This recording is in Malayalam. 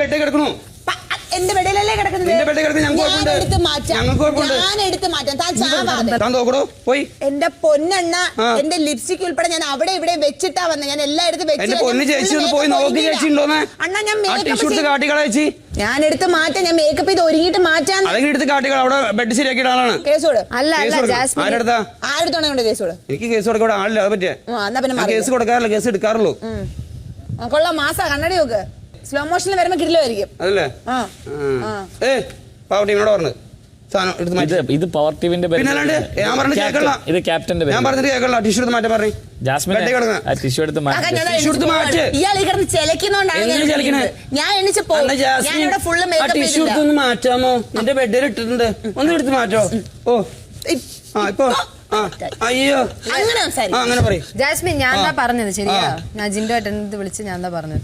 ബെഡ് കിടക്കണു. എന്റെ ബെഡിലല്ലേ കിടക്കുന്നത്. പോയി എന്റെ പൊന്നെണ്ണ, എന്റെ ലിപ്സ്റ്റിക് ഉൾപ്പെടെ ഞാൻ അവിടെ ഇവിടെ വെച്ചിട്ടാ വന്നത്. ഞാൻ എല്ലായിടത്തും ഞാൻ എടുത്ത് മാറ്റാം. ഞാൻ മേക്കപ്പ് ചെയ്ത് ഒരുങ്ങിട്ട് മാറ്റാൻ ബെഡ് ശരിയാക്കിയ ആളാണ്. കേസോട് ആരെടുത്തോണ്ട് കേസോട്? എനിക്ക് കേസ് കൊടുക്കാൻ ആളില്ല. അത് പറ്റിയ കേസ് കൊടുക്കാറില്ല, കേസ് എടുക്കാറുള്ളൂ. കൊള്ളാം, മാസാ കണ്ണടി നോക്ക്. സ്ലോ മോഷനിൽ വരുമ്പോ കിടിലായിരിക്കും. അതല്ലേ പാവട്ടിനോട് പറഞ്ഞത് ഇത് പവർ ടിവിന്റെ ഞാൻ പറഞ്ഞിട്ട് കേൾക്കണ്ട. ഇത് ക്യാപ്റ്റന്റെ ഞാൻ പറഞ്ഞിട്ട് കേൾക്കണ്ട. ടിഷ്യൂ എടുത്ത് മാറ്റാൻ പറഞ്ഞു. ടിഷ്യൂ എടുത്ത് ടിഷ്യൂ എടുത്തൊന്ന് മാറ്റാമോ? എന്റെ ബെഡിൽ ഇട്ടിട്ടുണ്ട്, ഒന്ന് എടുത്ത് മാറ്റോ. ഓ ഇപ്പൊ അയ്യോ അങ്ങനെ പറയും. ജാസ്മിൻ, ഞാൻ പറഞ്ഞത് ശരിയാ. ഞാൻ ജിൻഡോ ഏട്ടൻ വിളിച്ച് ഞാൻ പറഞ്ഞത്.